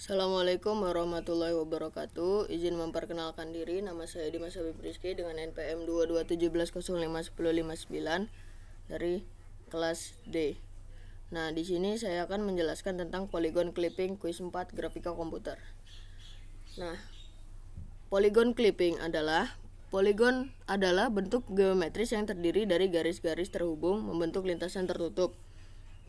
Assalamualaikum warahmatullahi wabarakatuh. Izin memperkenalkan diri, nama saya Dimas Habib Rizky dengan NPM 2217015159 dari kelas D. Nah, di sini saya akan menjelaskan tentang polygon clipping kuis 4 grafika komputer. Nah, polygon clipping adalah bentuk geometris yang terdiri dari garis-garis terhubung membentuk lintasan tertutup.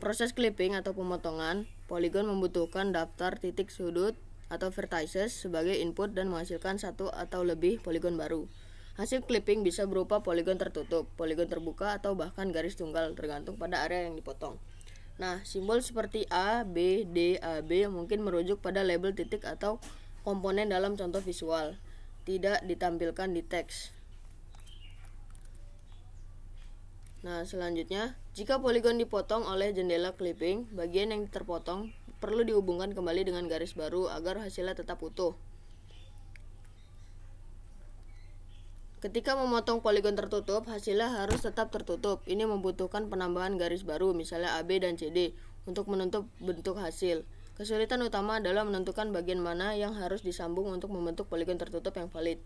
Proses clipping atau pemotongan poligon membutuhkan daftar titik sudut atau vertices sebagai input dan menghasilkan satu atau lebih poligon baru. Hasil clipping bisa berupa poligon tertutup, poligon terbuka, atau bahkan garis tunggal tergantung pada area yang dipotong. Nah, simbol seperti A, B, D, AB mungkin merujuk pada label titik atau komponen dalam contoh visual, tidak ditampilkan di teks. Nah, selanjutnya, jika poligon dipotong oleh jendela clipping, bagian yang terpotong perlu dihubungkan kembali dengan garis baru agar hasilnya tetap utuh. Ketika memotong poligon tertutup, hasilnya harus tetap tertutup. Ini membutuhkan penambahan garis baru, misalnya AB dan CD, untuk menutup bentuk hasil. Kesulitan utama adalah menentukan bagian mana yang harus disambung untuk membentuk poligon tertutup yang valid.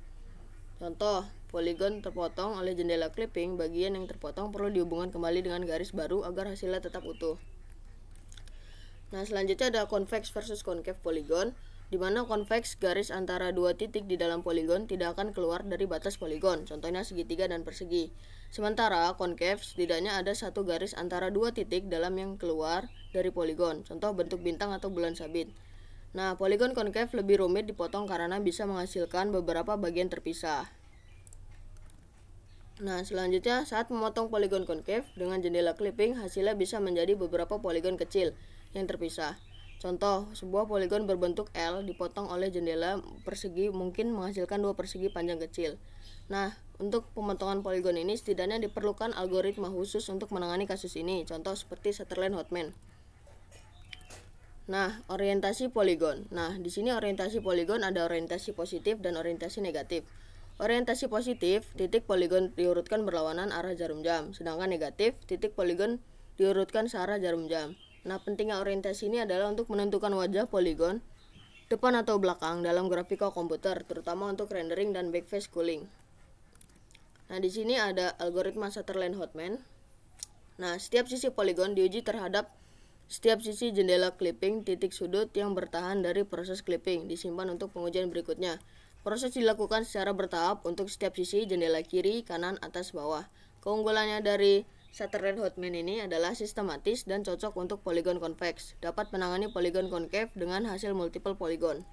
Contoh, poligon terpotong oleh jendela clipping, bagian yang terpotong perlu dihubungkan kembali dengan garis baru agar hasilnya tetap utuh. Nah, selanjutnya ada convex versus concave poligon, di mana convex garis antara dua titik di dalam poligon tidak akan keluar dari batas poligon, contohnya segitiga dan persegi. Sementara concave setidaknya ada satu garis antara dua titik dalam yang keluar dari poligon, contoh bentuk bintang atau bulan sabit. Nah, poligon concave lebih rumit dipotong karena bisa menghasilkan beberapa bagian terpisah. Nah, selanjutnya saat memotong poligon concave dengan jendela clipping, hasilnya bisa menjadi beberapa poligon kecil yang terpisah. Contoh, sebuah poligon berbentuk L dipotong oleh jendela persegi mungkin menghasilkan dua persegi panjang kecil. Nah, untuk pemotongan poligon ini setidaknya diperlukan algoritma khusus untuk menangani kasus ini, contoh seperti Sutherland-Houtman. Nah, orientasi poligon. Nah, di sini orientasi poligon ada orientasi positif dan orientasi negatif. Orientasi positif, titik poligon diurutkan berlawanan arah jarum jam, sedangkan negatif, titik poligon diurutkan searah jarum jam. Nah, pentingnya orientasi ini adalah untuk menentukan wajah poligon depan atau belakang dalam grafika komputer, terutama untuk rendering dan backface cooling. Nah, di sini ada algoritma Sutherland-Houtman. Nah, setiap sisi poligon diuji terhadap setiap sisi jendela clipping titik sudut yang bertahan dari proses clipping disimpan untuk pengujian berikutnya. Proses dilakukan secara bertahap untuk setiap sisi jendela kiri, kanan, atas, bawah. Keunggulannya dari Sutherland-Houtman ini adalah sistematis dan cocok untuk poligon convex. Dapat menangani poligon concave dengan hasil multiple poligon.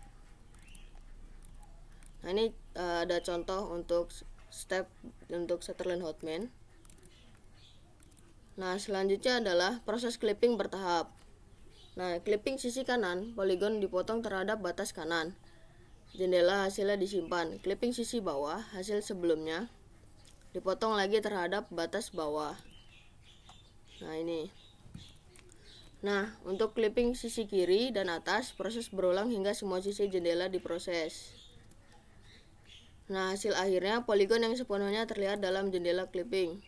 Nah, ini ada contoh untuk step untuk Sutherland-Houtman. Nah, selanjutnya adalah proses clipping bertahap. Nah, clipping sisi kanan, poligon dipotong terhadap batas kanan. Jendela hasilnya disimpan. Clipping sisi bawah, hasil sebelumnya dipotong lagi terhadap batas bawah. Nah, ini. Nah, untuk clipping sisi kiri dan atas, proses berulang hingga semua sisi jendela diproses. Nah, hasil akhirnya poligon yang sepenuhnya terlihat dalam jendela clipping.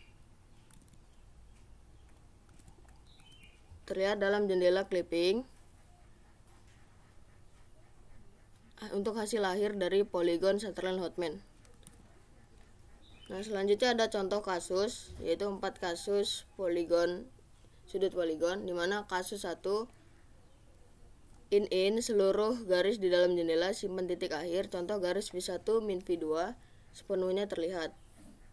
Untuk hasil akhir dari poligon Sutherland-Houtman. Nah, selanjutnya ada contoh kasus, yaitu 4 kasus poligon sudut poligon, dimana kasus 1 in seluruh garis di dalam jendela simpan titik akhir, contoh garis V1 min V2 sepenuhnya terlihat,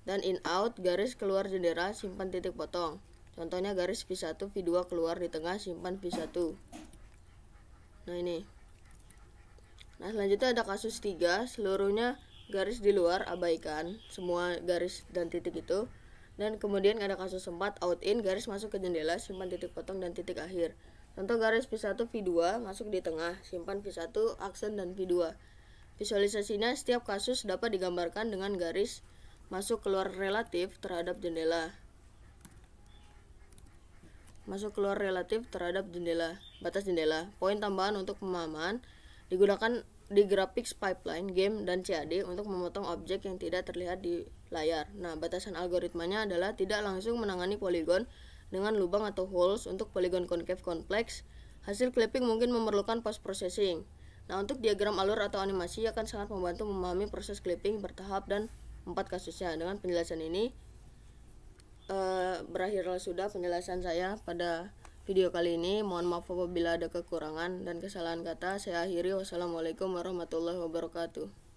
dan in out garis keluar jendela simpan titik potong, contohnya garis V1 V2 keluar di tengah simpan V1. Nah, ini. Nah, selanjutnya ada kasus 3, seluruhnya garis di luar abaikan semua garis dan titik itu. Dan kemudian ada kasus 4, out in garis masuk ke jendela simpan titik potong dan titik akhir. Contoh garis V1 V2 masuk di tengah simpan V1 aksen dan V2. Visualisasinya setiap kasus dapat digambarkan dengan garis masuk keluar relatif terhadap jendela. Batas jendela. Poin tambahan untuk pemahaman digunakan di graphics pipeline, game, dan CAD untuk memotong objek yang tidak terlihat di layar. Nah, batasan algoritmanya adalah tidak langsung menangani poligon dengan lubang atau holes untuk poligon concave kompleks. Hasil clipping mungkin memerlukan post processing. Nah, untuk diagram alur atau animasi akan sangat membantu memahami proses clipping bertahap dan 4 kasusnya. Dengan penjelasan ini berakhirlah sudah penjelasan saya pada video kali ini. Mohon maaf apabila ada kekurangan dan kesalahan kata. Saya akhiri. Wassalamualaikum warahmatullahi wabarakatuh.